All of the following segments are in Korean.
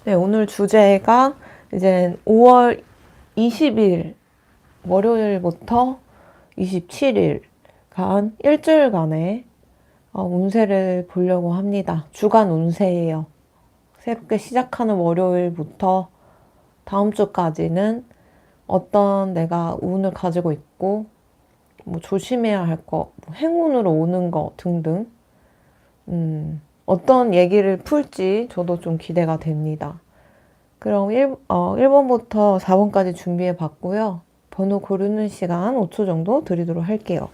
네, 오늘 주제가 이제 5월 20일 월요일부터 27일간 일주일간의 운세를 보려고 합니다. 주간 운세예요. 새롭게 시작하는 월요일부터 다음 주까지는 어떤 내가 운을 가지고 있고 뭐 조심해야 할 거, 뭐 행운으로 오는 거 등등 어떤 얘기를 풀지 저도 좀 기대가 됩니다. 그럼 1번부터 4번까지 준비해 봤고요. 번호 고르는 시간 5초 정도 드리도록 할게요.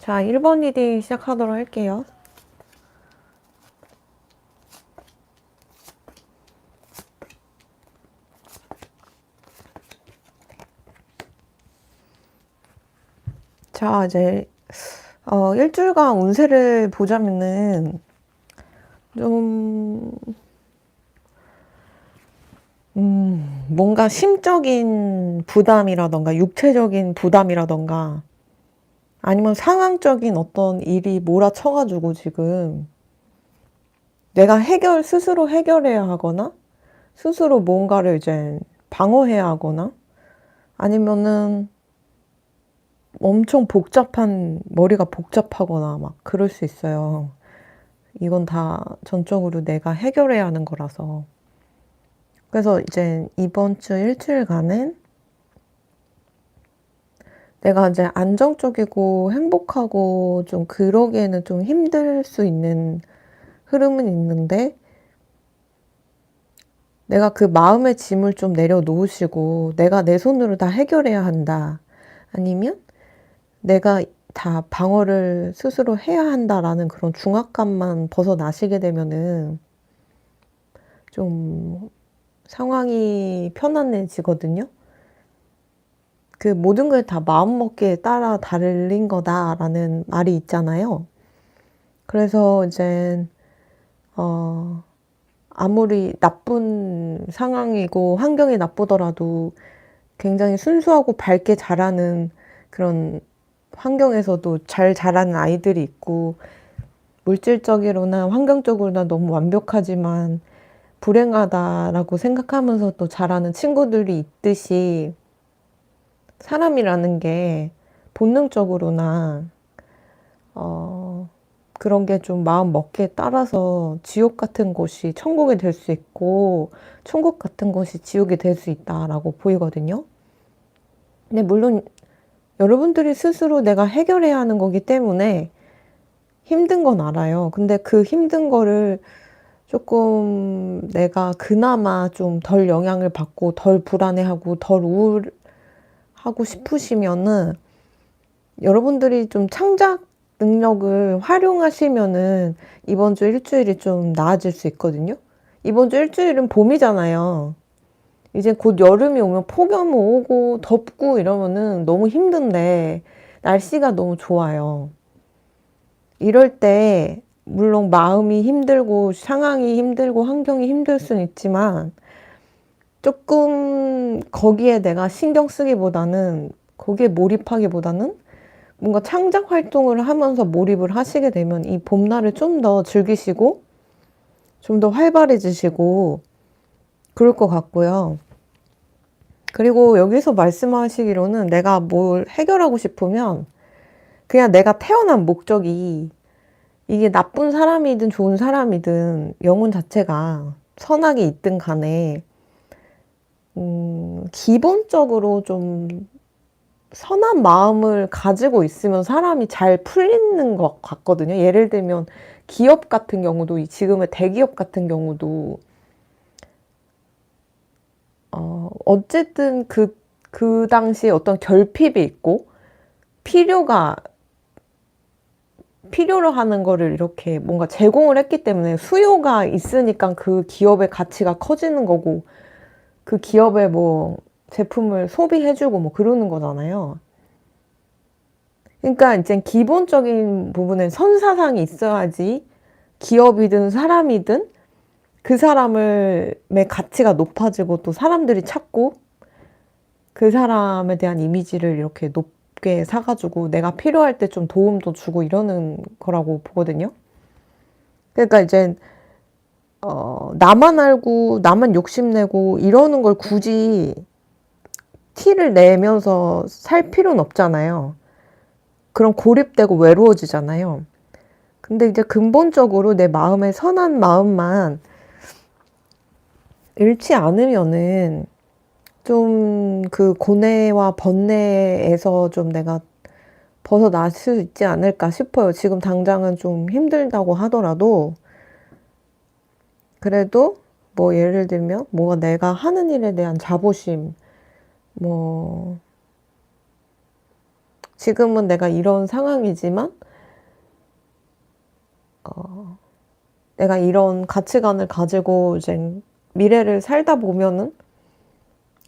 자, 1번 리딩 시작하도록 할게요. 자, 이제 일주일간 운세를 보자면은 좀 뭔가 심적인 부담이라던가 육체적인 부담이라던가 아니면 상황적인 어떤 일이 몰아쳐가지고 지금 내가 스스로 해결해야 하거나 스스로 뭔가를 이제 방어해야 하거나 아니면은 엄청 머리가 복잡하거나 막 그럴 수 있어요. 이건 다 전적으로 내가 해결해야 하는 거라서. 그래서 이제 이번 주 일주일간은 내가 이제 안정적이고 행복하고 좀 그러기에는 좀 힘들 수 있는 흐름은 있는데 내가 그 마음의 짐을 좀 내려놓으시고 내가 내 손으로 다 해결해야 한다. 아니면 내가 다 방어를 스스로 해야 한다라는 그런 중압감만 벗어나시게 되면은 좀 상황이 편안해지거든요. 그 모든 걸 다 마음먹기에 따라 다른 거다라는 말이 있잖아요. 그래서 이제 아무리 나쁜 상황이고 환경이 나쁘더라도 굉장히 순수하고 밝게 자라는 그런 환경에서도 잘 자라는 아이들이 있고 물질적으로나 환경적으로나 너무 완벽하지만 불행하다라고 생각하면서 또 자라는 친구들이 있듯이 사람이라는 게 본능적으로나 그런 게 좀 마음 먹기에 따라서 지옥 같은 곳이 천국이 될 수 있고 천국 같은 곳이 지옥이 될 수 있다라고 보이거든요. 근데 물론 여러분들이 스스로 내가 해결해야 하는 거기 때문에 힘든 건 알아요. 근데 그 힘든 거를 조금 내가 그나마 좀 덜 영향을 받고 덜 불안해하고 덜 우울하고 싶으시면은 여러분들이 좀 창작 능력을 활용하시면은 이번 주 일주일이 좀 나아질 수 있거든요. 이번 주 일주일은 봄이잖아요. 이제 곧 여름이 오면 폭염 오고 덥고 이러면은 너무 힘든데 날씨가 너무 좋아요. 이럴 때 물론 마음이 힘들고 상황이 힘들고 환경이 힘들 수는 있지만 조금 거기에 내가 신경 쓰기보다는 거기에 몰입하기보다는 뭔가 창작 활동을 하면서 몰입을 하시게 되면 이 봄날을 좀 더 즐기시고 좀 더 활발해지시고 그럴 것 같고요. 그리고 여기서 말씀하시기로는 내가 뭘 해결하고 싶으면 그냥 내가 태어난 목적이 이게 나쁜 사람이든 좋은 사람이든 영혼 자체가 선하게 있든 간에 기본적으로 좀 선한 마음을 가지고 있으면 사람이 잘 풀리는 것 같거든요. 예를 들면 기업 같은 경우도 지금의 대기업 같은 경우도 어쨌든 그 당시에 어떤 결핍이 있고 필요로 하는 거를 이렇게 뭔가 제공을 했기 때문에 수요가 있으니까 그 기업의 가치가 커지는 거고 그 기업의 뭐 제품을 소비해주고 뭐 그러는 거잖아요. 그러니까 이제 기본적인 부분은 선사상이 있어야지 기업이든 사람이든 그 사람의 가치가 높아지고 또 사람들이 찾고 그 사람에 대한 이미지를 이렇게 높게 사가지고 내가 필요할 때 좀 도움도 주고 이러는 거라고 보거든요. 그러니까 이제 나만 알고 나만 욕심내고 이러는 걸 굳이 티를 내면서 살 필요는 없잖아요. 그럼 고립되고 외로워지잖아요. 근데 이제 근본적으로 내 마음의 선한 마음만 잃지 않으면은 좀 그 고뇌와 번뇌에서 좀 내가 벗어날 수 있지 않을까 싶어요. 지금 당장은 좀 힘들다고 하더라도 그래도 뭐 예를 들면 뭐가 내가 하는 일에 대한 자부심, 뭐 지금은 내가 이런 상황이지만, 내가 이런 가치관을 가지고 이제 미래를 살다 보면은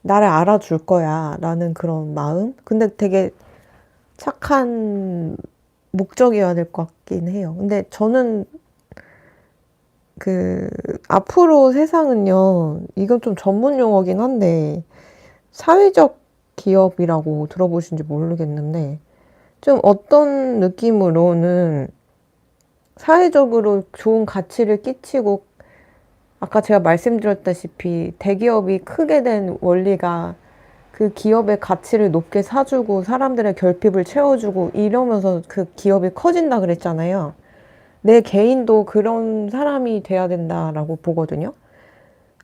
나를 알아줄 거야 라는 그런 마음. 근데 되게 착한 목적이어야 될 것 같긴 해요. 근데 저는 그 앞으로 세상은요, 이건 좀 전문 용어긴 한데 사회적 기업이라고 들어보신지 모르겠는데, 좀 어떤 느낌으로는 사회적으로 좋은 가치를 끼치고, 아까 제가 말씀드렸다시피 대기업이 크게 된 원리가 그 기업의 가치를 높게 사주고 사람들의 결핍을 채워주고 이러면서 그 기업이 커진다 그랬잖아요. 내 개인도 그런 사람이 돼야 된다라고 보거든요.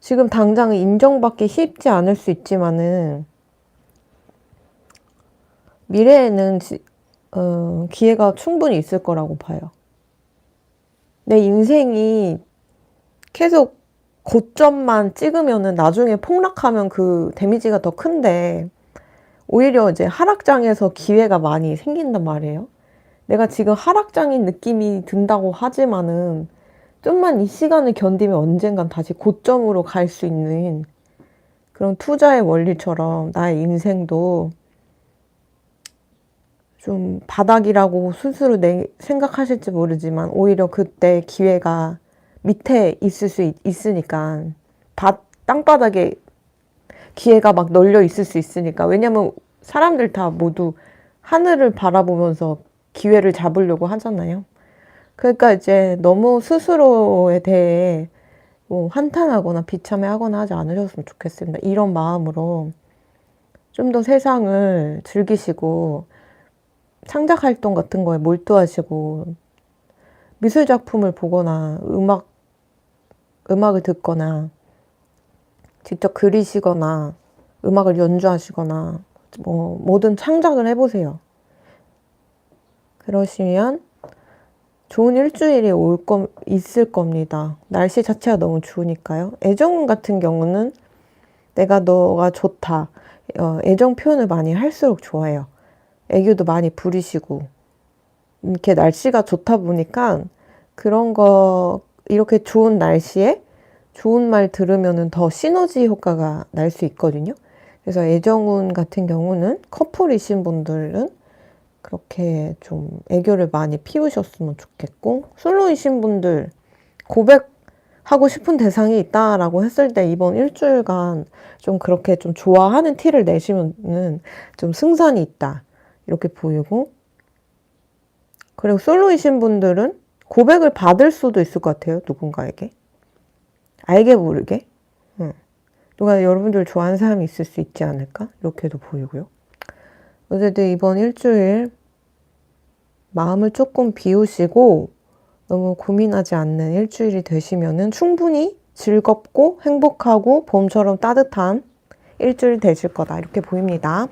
지금 당장은 인정받기 쉽지 않을 수 있지만은 미래에는 기회가 충분히 있을 거라고 봐요. 내 인생이 계속 고점만 찍으면은 나중에 폭락하면 그 데미지가 더 큰데, 오히려 이제 하락장에서 기회가 많이 생긴단 말이에요. 내가 지금 하락장인 느낌이 든다고 하지만은 좀만 이 시간을 견디면 언젠간 다시 고점으로 갈 수 있는 그런 투자의 원리처럼 나의 인생도 좀 바닥이라고 스스로 생각하실지 모르지만 오히려 그때 기회가 밑에 있을 수 있으니까, 땅바닥에 기회가 막 널려 있을 수 있으니까. 왜냐면 사람들 다 모두 하늘을 바라보면서 기회를 잡으려고 하잖아요. 그러니까 이제 너무 스스로에 대해 뭐 한탄하거나 비참해하거나 하지 않으셨으면 좋겠습니다. 이런 마음으로 좀 더 세상을 즐기시고 창작 활동 같은 거에 몰두하시고 미술 작품을 보거나 음악을 듣거나 직접 그리시거나 음악을 연주하시거나 뭐 뭐든 창작을 해보세요. 그러시면 좋은 일주일이 있을 겁니다. 날씨 자체가 너무 좋으니까요. 애정 같은 경우는 내가 너가 좋다. 애정 표현을 많이 할수록 좋아요. 애교도 많이 부리시고. 이렇게 날씨가 좋다 보니까 그런 거, 이렇게 좋은 날씨에 좋은 말 들으면은 더 시너지 효과가 날 수 있거든요. 그래서 애정운 같은 경우는 커플이신 분들은 그렇게 좀 애교를 많이 피우셨으면 좋겠고, 솔로이신 분들 고백하고 싶은 대상이 있다라고 했을 때 이번 일주일간 좀 그렇게 좀 좋아하는 티를 내시면은 좀 승산이 있다 이렇게 보이고, 그리고 솔로이신 분들은 고백을 받을 수도 있을 것 같아요. 누군가에게 알게 모르게. 누가 여러분들 좋아하는 사람이 있을 수 있지 않을까 이렇게도 보이고요. 어쨌든 이번 일주일 마음을 조금 비우시고 너무 고민하지 않는 일주일이 되시면은 충분히 즐겁고 행복하고 봄처럼 따뜻한 일주일 되실 거다 이렇게 보입니다.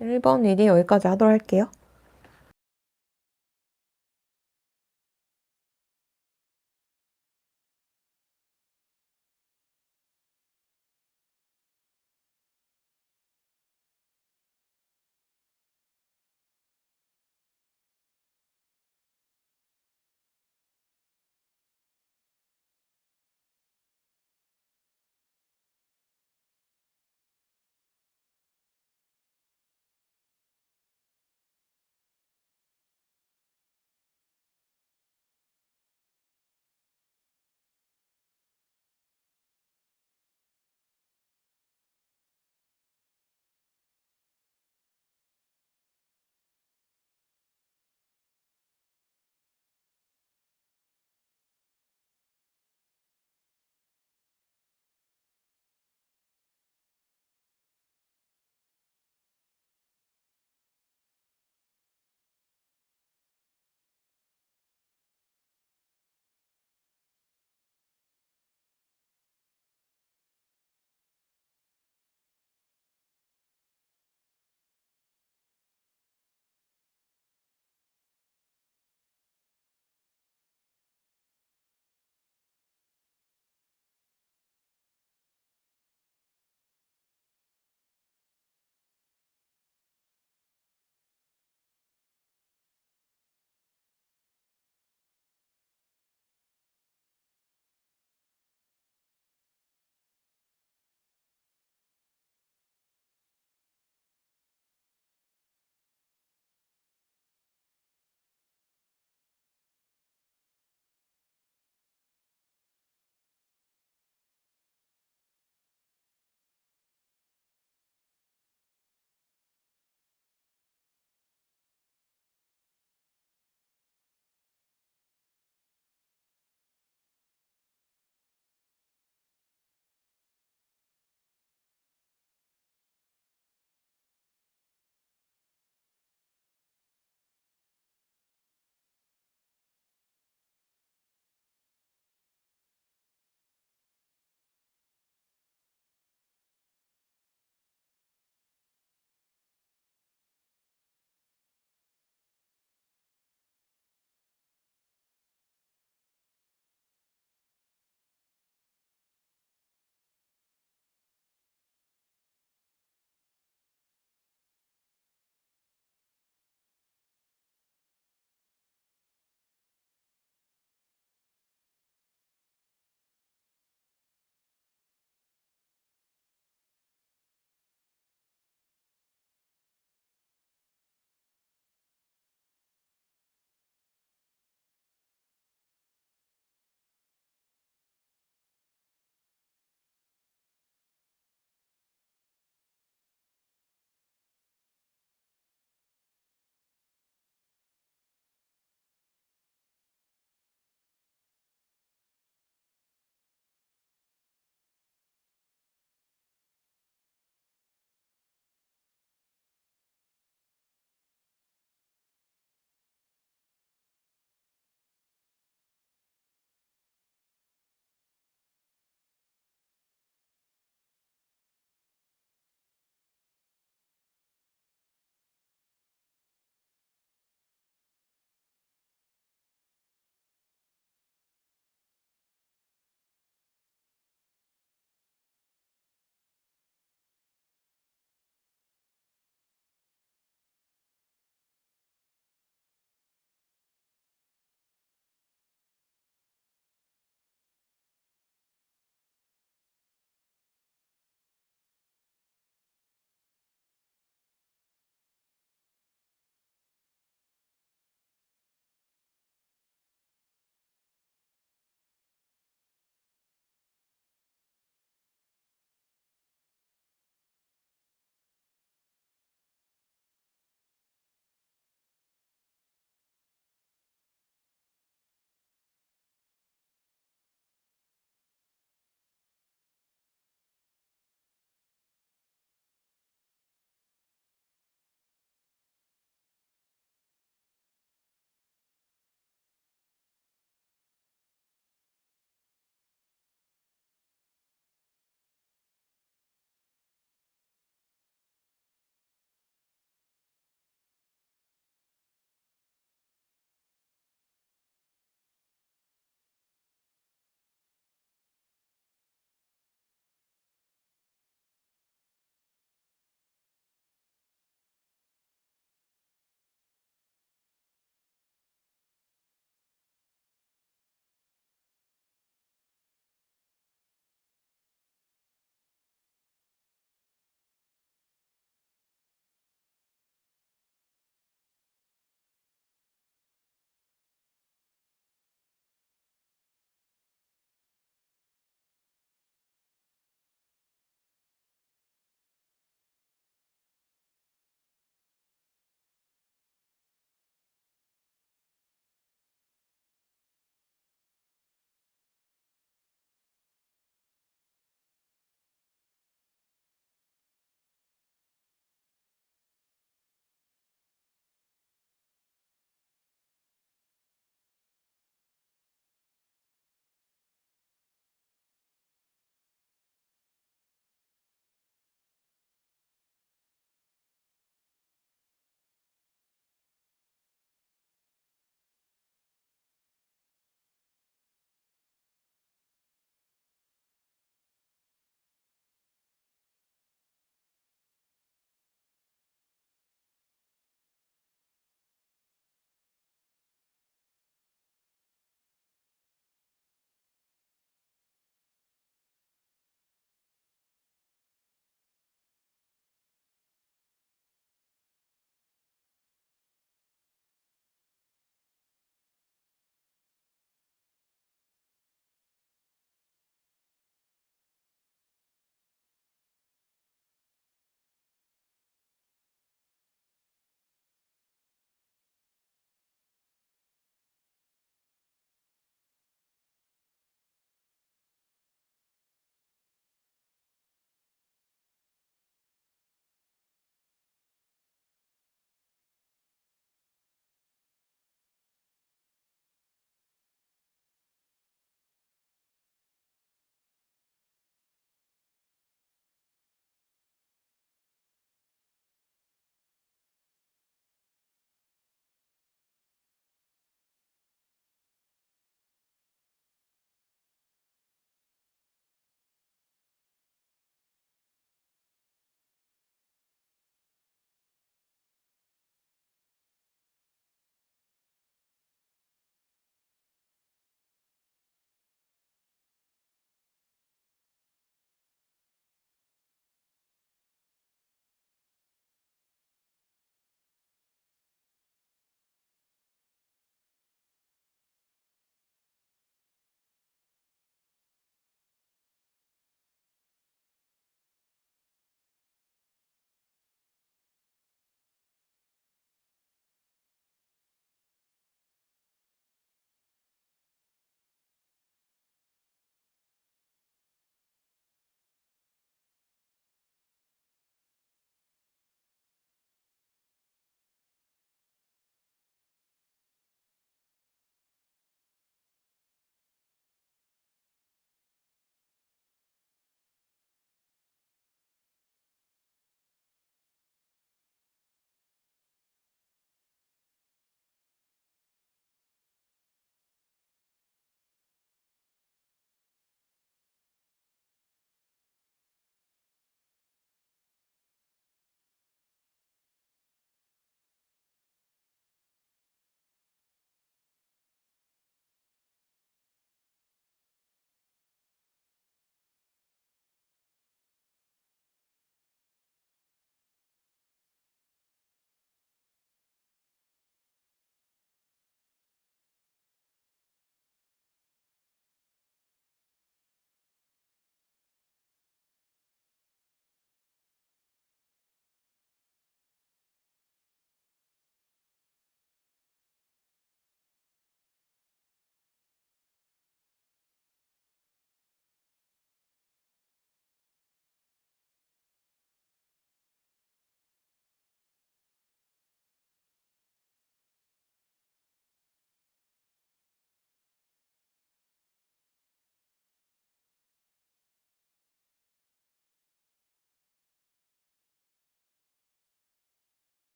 1번 일이 여기까지 하도록 할게요.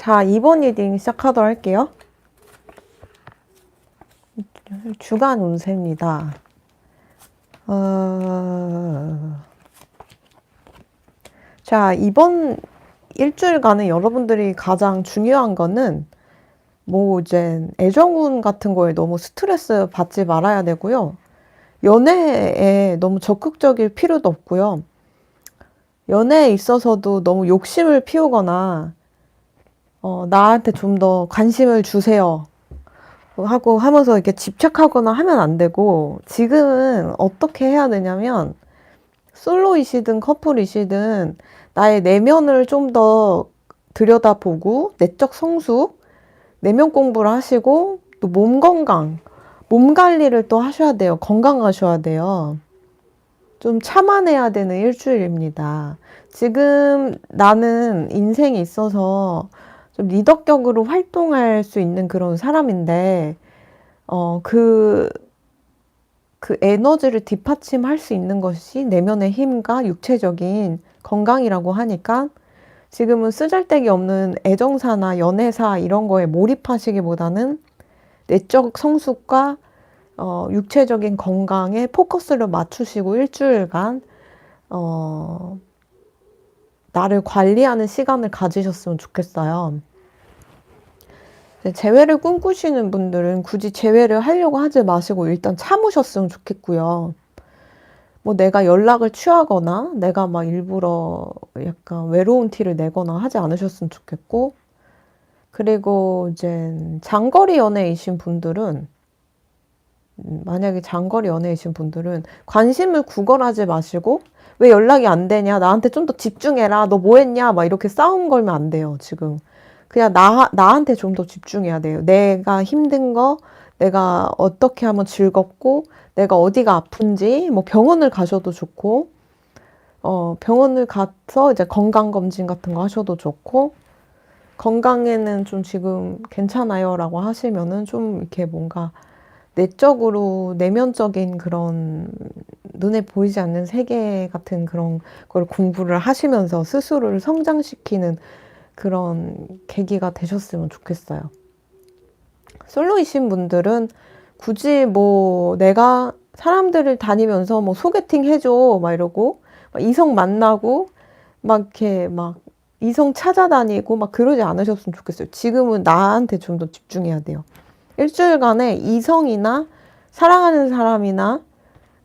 자, 2번 리딩 시작하도록 할게요. 주간 운세입니다. 자, 이번 일주일간은 여러분들이 가장 중요한 거는 뭐 이제 애정운 같은 거에 너무 스트레스 받지 말아야 되고요. 연애에 너무 적극적일 필요도 없고요. 연애에 있어서도 너무 욕심을 피우거나 나한테 좀 더 관심을 주세요 하고 하면서 이렇게 집착하거나 하면 안 되고, 지금은 어떻게 해야 되냐면 솔로이시든 커플이시든 나의 내면을 좀 더 들여다보고 내적 성숙, 내면 공부를 하시고 또 몸 건강, 몸 관리를 또 하셔야 돼요. 건강하셔야 돼요. 좀 참아내야 되는 일주일입니다. 지금 나는 인생에 있어서 좀 리더격으로 활동할 수 있는 그런 사람인데, 그 에너지를 뒷받침할 수 있는 것이 내면의 힘과 육체적인 건강이라고 하니까, 지금은 쓰잘데기 없는 애정사나 연애사 이런 거에 몰입하시기보다는 내적 성숙과 육체적인 건강에 포커스를 맞추시고 일주일간 나를 관리하는 시간을 가지셨으면 좋겠어요. 재회를 꿈꾸시는 분들은 굳이 재회를 하려고 하지 마시고 일단 참으셨으면 좋겠고요. 뭐 내가 연락을 취하거나 내가 막 일부러 약간 외로운 티를 내거나 하지 않으셨으면 좋겠고, 그리고 이제 장거리 연애이신 분들은, 만약에 장거리 연애이신 분들은 관심을 구걸하지 마시고 왜 연락이 안 되냐, 나한테 좀 더 집중해라, 너 뭐 했냐, 막 이렇게 싸움 걸면 안 돼요. 지금 그냥 나한테 좀 더 집중해야 돼요. 내가 힘든 거, 내가 어떻게 하면 즐겁고, 내가 어디가 아픈지, 뭐 병원을 가셔도 좋고, 병원을 가서 이제 건강검진 같은 거 하셔도 좋고, 건강에는 좀 지금 괜찮아요 라고 하시면은 좀 이렇게 뭔가 내적으로 내면적인 그런 눈에 보이지 않는 세계 같은 그런 걸 공부를 하시면서 스스로를 성장시키는 그런 계기가 되셨으면 좋겠어요. 솔로이신 분들은 굳이 뭐 내가 사람들을 다니면서 뭐 소개팅 해줘 막 이러고 막 이성 만나고 막 이렇게 막 이성 찾아다니고 막 그러지 않으셨으면 좋겠어요. 지금은 나한테 좀 더 집중해야 돼요. 일주일간에 이성이나 사랑하는 사람이나,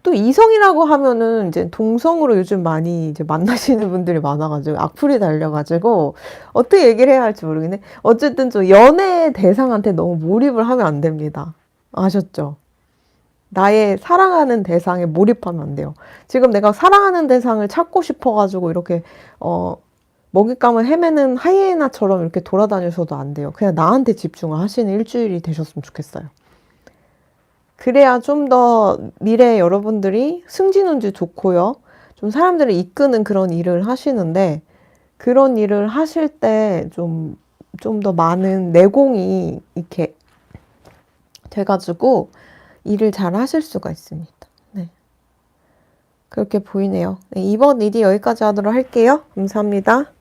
또 이성이라고 하면은 이제 동성으로 요즘 많이 이제 만나시는 분들이 많아가지고 악플이 달려가지고 어떻게 얘기를 해야 할지 모르겠네. 어쨌든 좀 연애 대상한테 너무 몰입을 하면 안 됩니다. 아셨죠? 나의 사랑하는 대상에 몰입하면 안 돼요. 지금 내가 사랑하는 대상을 찾고 싶어가지고 이렇게 먹잇감을 헤매는 하이에나처럼 이렇게 돌아다니셔도 안 돼요. 그냥 나한테 집중을 하시는 일주일이 되셨으면 좋겠어요. 그래야 좀 더 미래에 여러분들이 승진운도 좋고요. 좀 사람들을 이끄는 그런 일을 하시는데, 그런 일을 하실 때 좀 더 많은 내공이 이렇게 돼가지고 일을 잘 하실 수가 있습니다. 네. 그렇게 보이네요. 네, 이번 일이 여기까지 하도록 할게요. 감사합니다.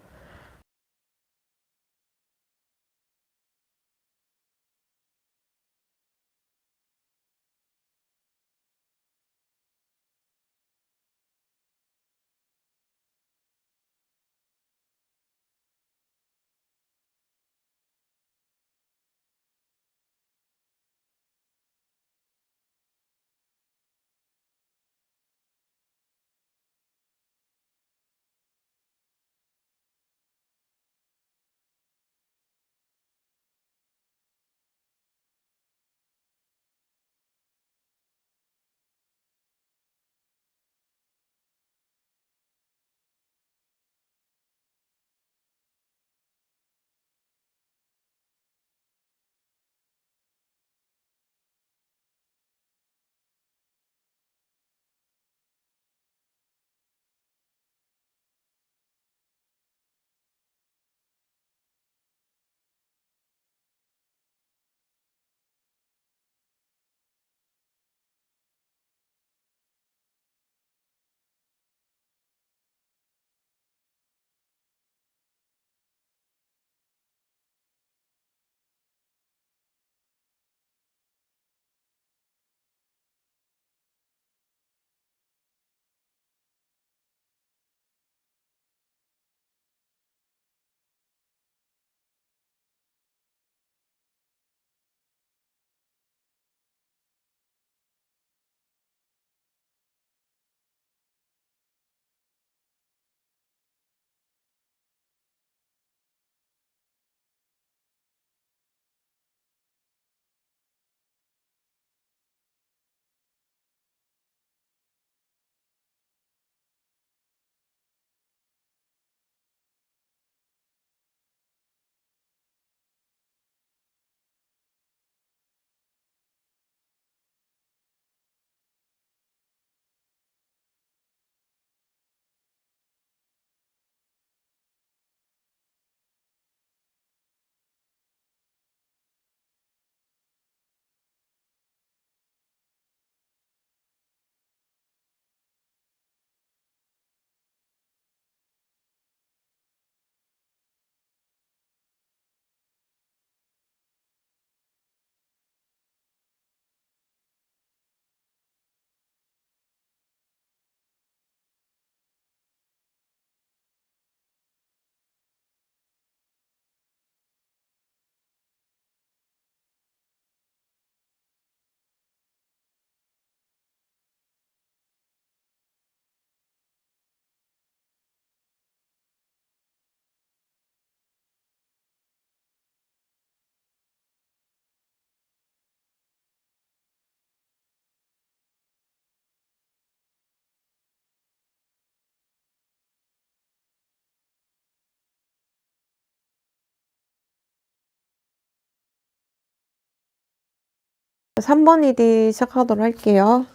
3번 이디 시작하도록 할게요.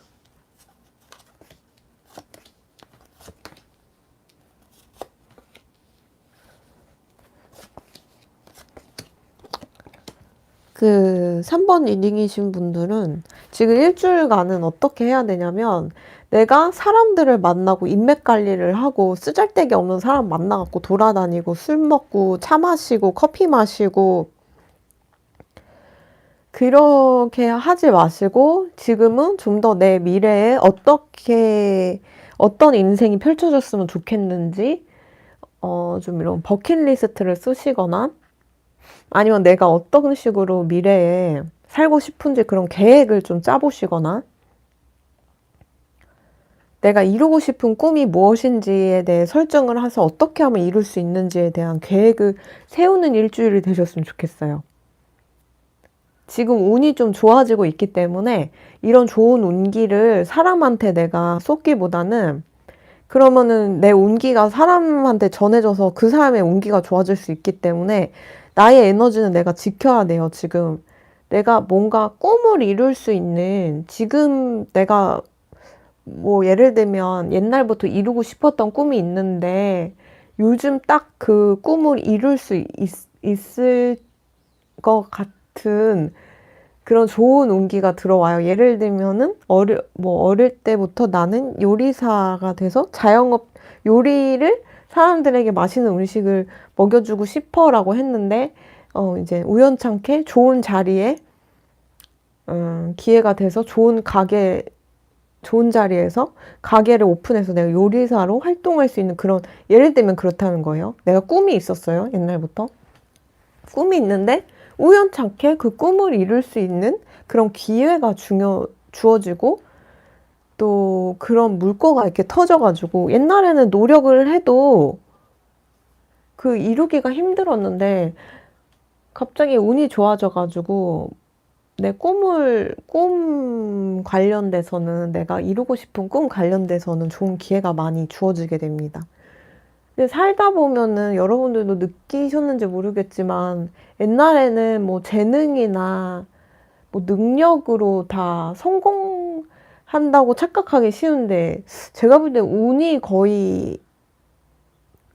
그 3번 리딩이신 분들은 지금 일주일간은 어떻게 해야 되냐면, 내가 사람들을 만나고 인맥 관리를 하고 쓰잘데기 없는 사람 만나갖고 돌아다니고 술 먹고 차 마시고 커피 마시고 그렇게 하지 마시고, 지금은 좀 더 내 미래에 어떤 인생이 펼쳐졌으면 좋겠는지 좀 이런 버킷리스트를 쓰시거나, 아니면 내가 어떤 식으로 미래에 살고 싶은지 그런 계획을 좀 짜보시거나, 내가 이루고 싶은 꿈이 무엇인지에 대해 설정을 해서 어떻게 하면 이룰 수 있는지에 대한 계획을 세우는 일주일이 되셨으면 좋겠어요. 지금 운이 좀 좋아지고 있기 때문에 이런 좋은 운기를 사람한테 내가 쏟기보다는, 그러면은 내 운기가 사람한테 전해져서 그 사람의 운기가 좋아질 수 있기 때문에 나의 에너지는 내가 지켜야 돼요. 지금 내가 뭔가 꿈을 이룰 수 있는, 지금 내가 뭐 예를 들면 옛날부터 이루고 싶었던 꿈이 있는데 요즘 딱 그 꿈을 이룰 수 있을 것 같은 그런 좋은 운기가 들어와요. 예를 들면은 어릴 때부터 나는 요리사가 돼서 요리를 사람들에게 맛있는 음식을 먹여주고 싶어라고 했는데, 이제 우연찮게 좋은 자리에 기회가 돼서 좋은 자리에서 가게를 오픈해서 내가 요리사로 활동할 수 있는, 그런, 예를 들면 그렇다는 거예요. 내가 꿈이 있었어요. 옛날부터. 꿈이 있는데 우연찮게 그 꿈을 이룰 수 있는 그런 기회가 주어지고, 또 그런 물꼬가 이렇게 터져가지고, 옛날에는 노력을 해도 그 이루기가 힘들었는데 갑자기 운이 좋아져가지고 내 꿈 관련돼서는, 내가 이루고 싶은 꿈 관련돼서는 좋은 기회가 많이 주어지게 됩니다. 근데 살다 보면은 여러분들도 느끼셨는지 모르겠지만, 옛날에는 뭐 재능이나 뭐 능력으로 다 성공한다고 착각하기 쉬운데, 제가 볼 때 운이 거의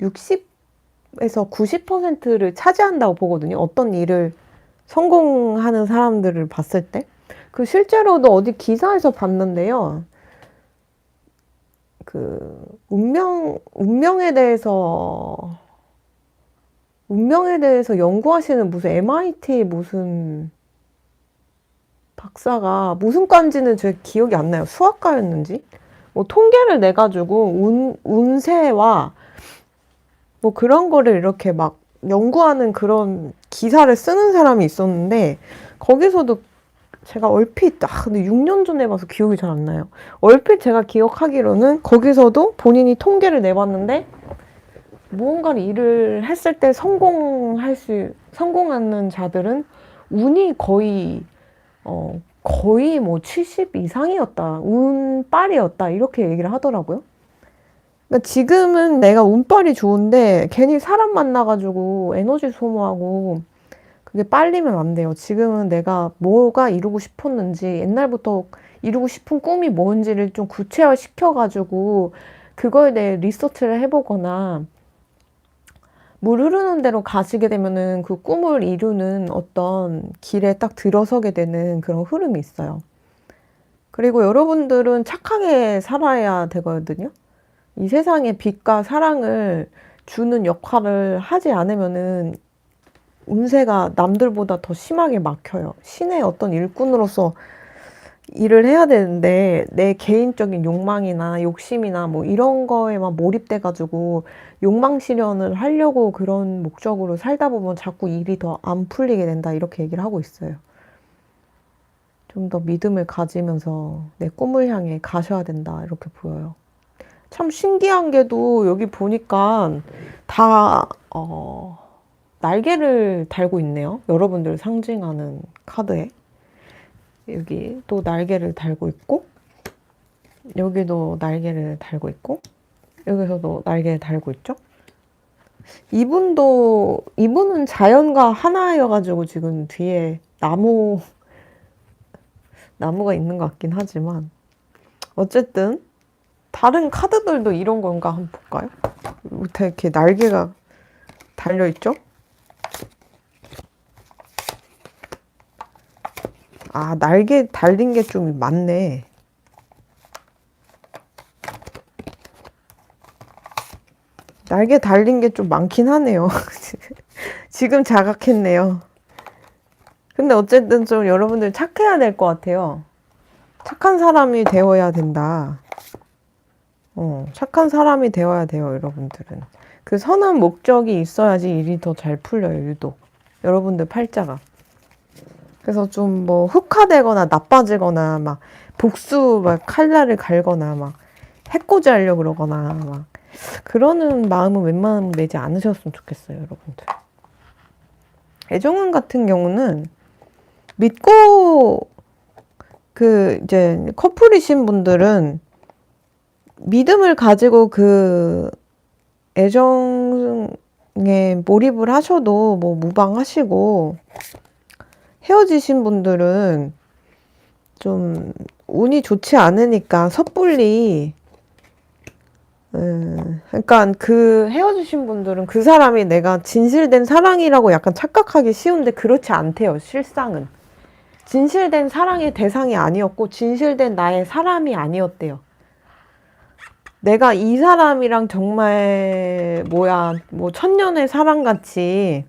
60에서 90%를 차지한다고 보거든요. 어떤 일을 성공하는 사람들을 봤을 때. 그 실제로도 어디 기사에서 봤는데요. 그 운명에 대해서 연구하시는 무슨 MIT 무슨 박사가, 무슨 과인지는 제 기억이 안 나요. 수학과였는지. 뭐 통계를 내가지고 운세와 뭐 그런 거를 이렇게 막 연구하는 그런 기사를 쓰는 사람이 있었는데, 거기서도 제가 근데 6년 전에 봐서 기억이 잘 안 나요. 얼핏 제가 기억하기로는 거기서도 본인이 통계를 내봤는데, 무언가를 일을 했을 때 성공하는 자들은 운이 거의 뭐 70 이상이었다. 운빨이었다. 이렇게 얘기를 하더라고요. 그러니까 지금은 내가 운빨이 좋은데 괜히 사람 만나가지고 에너지 소모하고 그게 빨리면 안 돼요. 지금은 내가 뭐가 이루고 싶었는지, 옛날부터 이루고 싶은 꿈이 뭔지를 좀 구체화 시켜가지고 그거에 대해 리서치를 해보거나, 물 흐르는 대로 가시게 되면은 그 꿈을 이루는 어떤 길에 딱 들어서게 되는 그런 흐름이 있어요. 그리고 여러분들은 착하게 살아야 되거든요. 이 세상에 빛과 사랑을 주는 역할을 하지 않으면은 운세가 남들보다 더 심하게 막혀요. 신의 어떤 일꾼으로서 일을 해야 되는데, 내 개인적인 욕망이나 욕심이나 뭐 이런 거에만 몰입돼가지고 욕망 실현을 하려고 그런 목적으로 살다 보면 자꾸 일이 더 안 풀리게 된다. 이렇게 얘기를 하고 있어요. 좀 더 믿음을 가지면서 내 꿈을 향해 가셔야 된다. 이렇게 보여요. 참 신기한 게도 여기 보니까 다 날개를 달고 있네요. 여러분들 상징하는 카드에. 여기 또 날개를 달고 있고, 여기도 날개를 달고 있고, 여기서도 날개를 달고 있죠. 이분은 자연과 하나여가지고 지금 뒤에 나무가 있는 것 같긴 하지만 어쨌든 다른 카드들도 이런 건가 한번 볼까요? 밑에 이렇게 날개가 달려있죠? 아, 날개 달린 게 좀 많네. 날개 달린 게 좀 많긴 하네요. 지금 자각했네요. 근데 어쨌든 좀 여러분들 착해야 될 것 같아요. 착한 사람이 되어야 된다. 착한 사람이 되어야 돼요, 여러분들은. 그 선한 목적이 있어야지 일이 더 잘 풀려요, 유독. 여러분들 팔자가. 그래서 좀 뭐 흑화되거나 나빠지거나 막 복수 막 칼날을 갈거나 막 해코지 하려고 그러거나 막 그러는 마음은 웬만하면 내지 않으셨으면 좋겠어요, 여러분들. 애정운 같은 경우는 믿고 그 이제 커플이신 분들은 믿음을 가지고 그 애정에 몰입을 하셔도 뭐 무방하시고 헤어지신 분들은 좀 운이 좋지 않으니까 섣불리 그러니까 그 헤어지신 분들은 그 사람이 내가 진실된 사랑이라고 약간 착각하기 쉬운데 그렇지 않대요, 실상은. 진실된 사랑의 대상이 아니었고 진실된 나의 사람이 아니었대요. 내가 이 사람이랑 정말 뭐야 뭐 천년의 사랑같이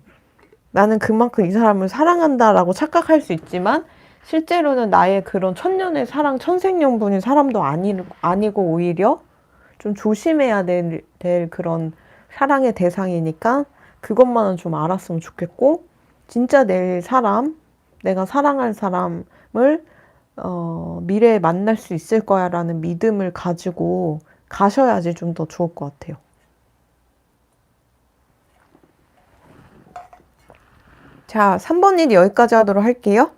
나는 그만큼 이 사람을 사랑한다라고 착각할 수 있지만 실제로는 나의 그런 천년의 사랑 천생연분인 사람도 아니고 오히려 좀 조심해야 될 그런 사랑의 대상이니까 그것만은 좀 알았으면 좋겠고 진짜 내 사람 내가 사랑할 사람을 미래에 만날 수 있을 거야 라는 믿음을 가지고 가셔야지 좀 더 좋을 것 같아요. 자, 3번 일 여기까지 하도록 할게요.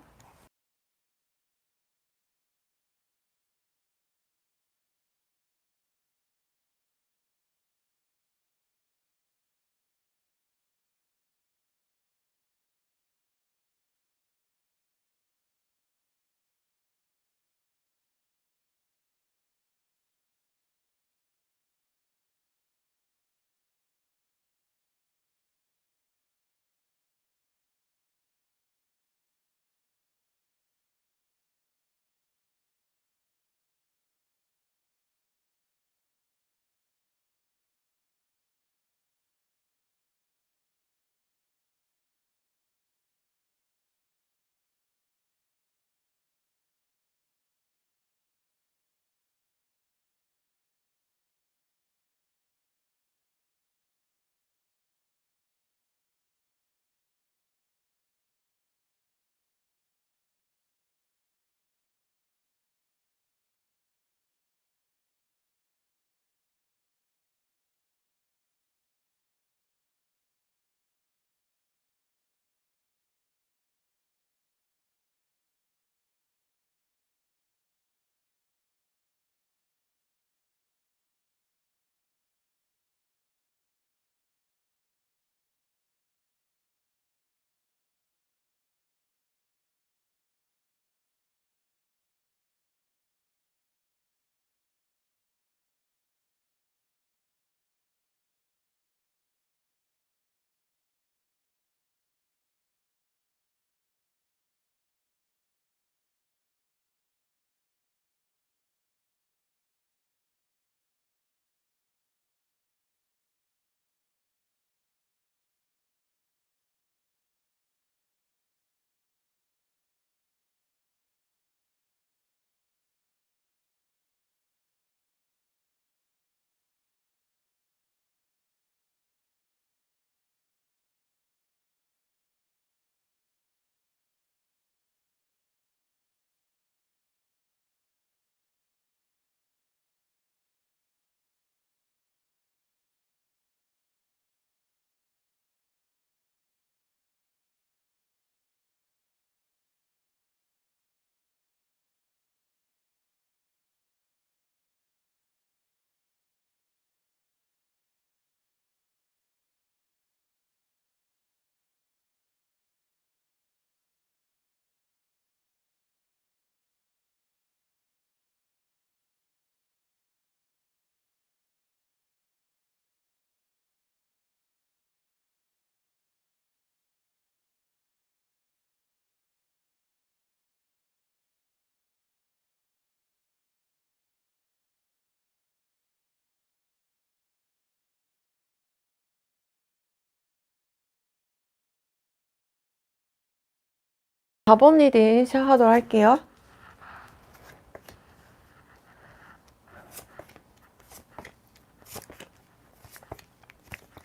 4번 리딩 시작하도록 할게요.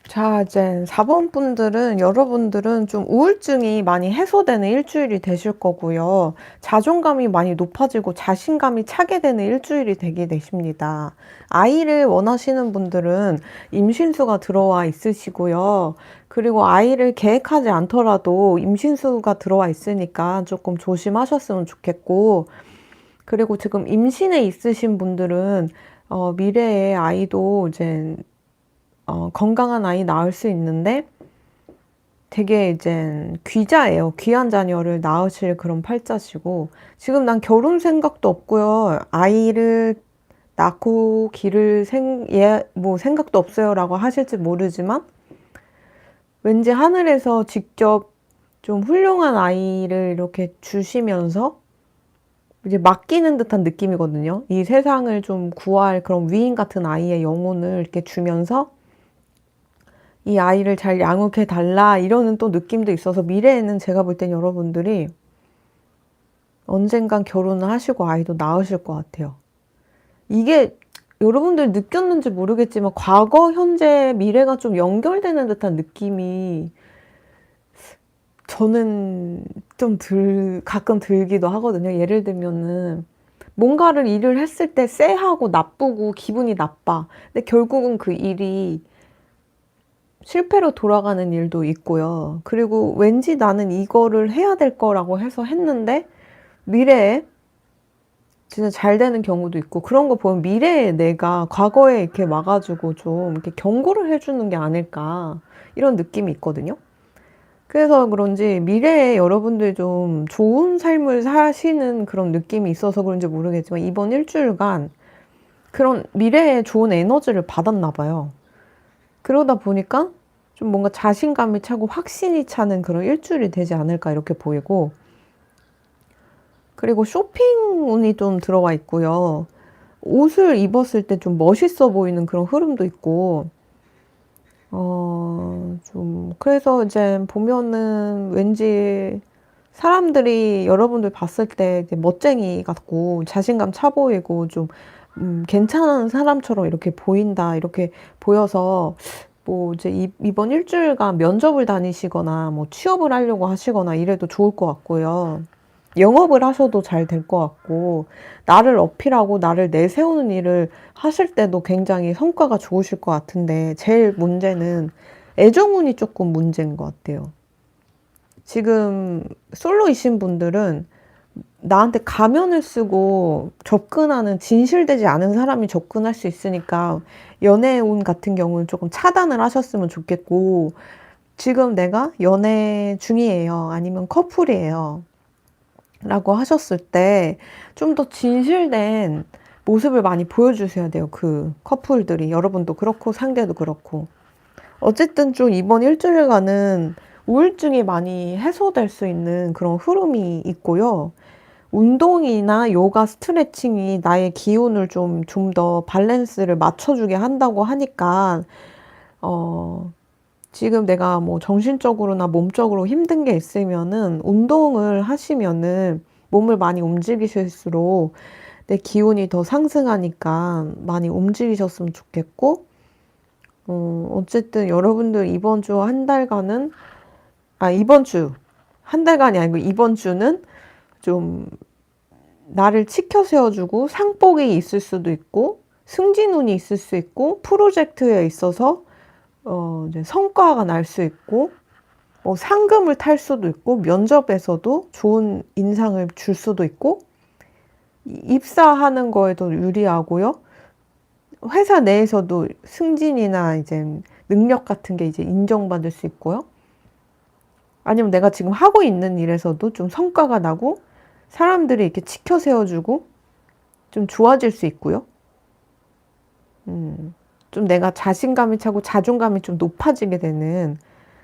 자, 이제 4번 분들은, 여러분들은 좀 우울증이 많이 해소되는 일주일이 되실 거고요. 자존감이 많이 높아지고 자신감이 차게 되는 일주일이 되게 되십니다. 아이를 원하시는 분들은 임신수가 들어와 있으시고요. 그리고 아이를 계획하지 않더라도 임신수가 들어와 있으니까 조금 조심하셨으면 좋겠고, 그리고 지금 임신에 있으신 분들은 미래의 아이도 이제 건강한 아이 낳을 수 있는데 되게 이제 귀자예요. 귀한 자녀를 낳으실 그런 팔자시고, 지금 난 결혼 생각도 없고요. 아이를 낳고 기를 뭐 생각도 없어요 라고 하실지 모르지만, 왠지 하늘에서 직접 좀 훌륭한 아이를 이렇게 주시면서 이제 맡기는 듯한 느낌이거든요. 이 세상을 좀 구할 그런 위인 같은 아이의 영혼을 이렇게 주면서 이 아이를 잘 양육해 달라 이러는 또 느낌도 있어서, 미래에는 제가 볼 땐 여러분들이 언젠간 결혼을 하시고 아이도 낳으실 것 같아요. 이게 여러분들 느꼈는지 모르겠지만 과거, 현재, 미래가 좀 연결되는 듯한 느낌이 저는 좀 가끔 들기도 하거든요. 예를 들면은 뭔가를 일을 했을 때 쎄하고 나쁘고 기분이 나빠. 근데 결국은 그 일이 실패로 돌아가는 일도 있고요. 그리고 왠지 나는 이거를 해야 될 거라고 해서 했는데 미래에 진짜 잘 되는 경우도 있고, 그런 거 보면 미래에 내가 과거에 이렇게 와가지고 좀 이렇게 경고를 해주는 게 아닐까 이런 느낌이 있거든요. 그래서 그런지 미래에 여러분들 좀 좋은 삶을 사시는 그런 느낌이 있어서 그런지 모르겠지만 이번 일주일간 그런 미래에 좋은 에너지를 받았나 봐요. 그러다 보니까 좀 뭔가 자신감이 차고 확신이 차는 그런 일주일이 되지 않을까 이렇게 보이고, 그리고 쇼핑 운이 좀 들어와 있고요. 옷을 입었을 때 좀 멋있어 보이는 그런 흐름도 있고, 좀 그래서 이제 보면은 왠지 사람들이 여러분들 봤을 때 이제 멋쟁이 같고 자신감 차 보이고 좀 괜찮은 사람처럼 이렇게 보인다 이렇게 보여서, 뭐 이제 이번 일주일간 면접을 다니시거나 뭐 취업을 하려고 하시거나 이래도 좋을 것 같고요. 영업을 하셔도 잘 될 것 같고, 나를 어필하고 나를 내세우는 일을 하실 때도 굉장히 성과가 좋으실 것 같은데, 제일 문제는 애정운이 조금 문제인 것 같아요. 지금 솔로이신 분들은 나한테 가면을 쓰고 접근하는, 진실되지 않은 사람이 접근할 수 있으니까 연애운 같은 경우는 조금 차단을 하셨으면 좋겠고, 지금 내가 연애 중이에요, 아니면 커플이에요 라고 하셨을 때 좀 더 진실된 모습을 많이 보여주셔야 돼요. 그 커플들이, 여러분도 그렇고 상대도 그렇고. 어쨌든 좀 이번 일주일간은 우울증이 많이 해소될 수 있는 그런 흐름이 있고요. 운동이나 요가, 스트레칭이 나의 기운을 좀 더 밸런스를 맞춰주게 한다고 하니까, 지금 내가 뭐 정신적으로나 몸적으로 힘든 게 있으면은 운동을 하시면은 몸을 많이 움직이실수록 내 기운이 더 상승하니까 많이 움직이셨으면 좋겠고, 어쨌든 여러분들 이번 주 한 달간은, 이번 주, 한 달간이 아니고 이번 주는 좀 나를 치켜 세워주고 상복이 있을 수도 있고, 승진운이 있을 수 있고, 프로젝트에 있어서 이제 성과가 날 수 있고, 상금을 탈 수도 있고, 면접에서도 좋은 인상을 줄 수도 있고, 입사하는 거에도 유리하고요. 회사 내에서도 승진이나 이제 능력 같은 게 이제 인정받을 수 있고요. 아니면 내가 지금 하고 있는 일에서도 좀 성과가 나고 사람들이 이렇게 치켜 세워주고 좀 좋아질 수 있고요. 좀 내가 자신감이 차고 자존감이 좀 높아지게 되는,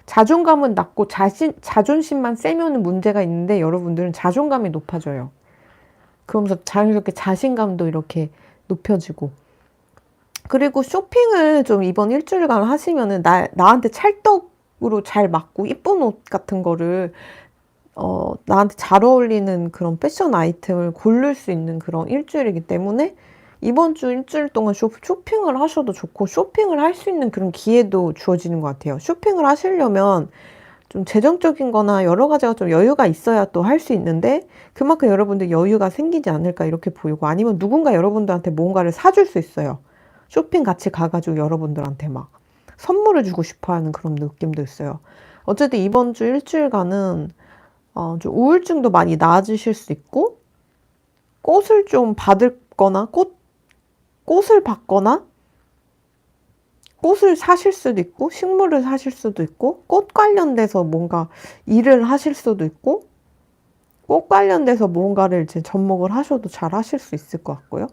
자존감은 낮고 자존심만 세면은 문제가 있는데 여러분들은 자존감이 높아져요. 그러면서 자연스럽게 자신감도 이렇게 높여지고, 그리고 쇼핑을 좀 이번 일주일간 하시면은 나한테 찰떡으로 잘 맞고 이쁜 옷 같은 거를 나한테 잘 어울리는 그런 패션 아이템을 고를 수 있는 그런 일주일이기 때문에 이번 주 일주일 동안 쇼핑을 하셔도 좋고 쇼핑을 할 수 있는 그런 기회도 주어지는 것 같아요. 쇼핑을 하시려면 좀 재정적인 거나 여러 가지가 좀 여유가 있어야 또 할 수 있는데 그만큼 여러분들 여유가 생기지 않을까 이렇게 보이고 아니면 누군가 여러분들한테 뭔가를 사줄 수 있어요. 쇼핑 같이 가가지고 여러분들한테 막 선물을 주고 싶어 하는 그런 느낌도 있어요. 어쨌든 이번 주 일주일간은 좀 우울증도 많이 나아지실 수 있고 꽃을 좀 받거나 꽃을 받거나 꽃을 사실 수도 있고 식물을 사실 수도 있고 꽃 관련돼서 뭔가 일을 하실 수도 있고 꽃 관련돼서 무언가를 이제 접목을 하셔도 잘 하실 수 있을 것 같고요.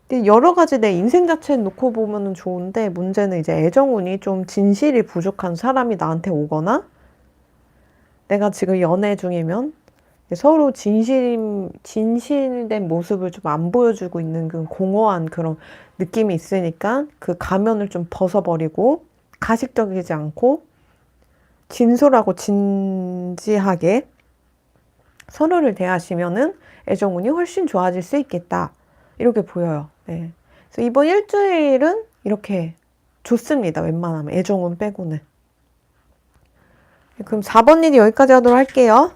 근데 여러 가지 내 인생 자체에 놓고 보면은 좋은데 문제는 이제 애정운이 좀 진실이 부족한 사람이 나한테 오거나 내가 지금 연애 중이면 서로 진실된 모습을 좀 안 보여주고 있는 그 공허한 그런 느낌이 있으니까 그 가면을 좀 벗어버리고 가식적이지 않고 진솔하고 진지하게 서로를 대하시면은 애정운이 훨씬 좋아질 수 있겠다. 이렇게 보여요. 네. 그래서 이번 일주일은 이렇게 좋습니다. 웬만하면 애정운 빼고는. 그럼 4번 일이 여기까지 하도록 할게요.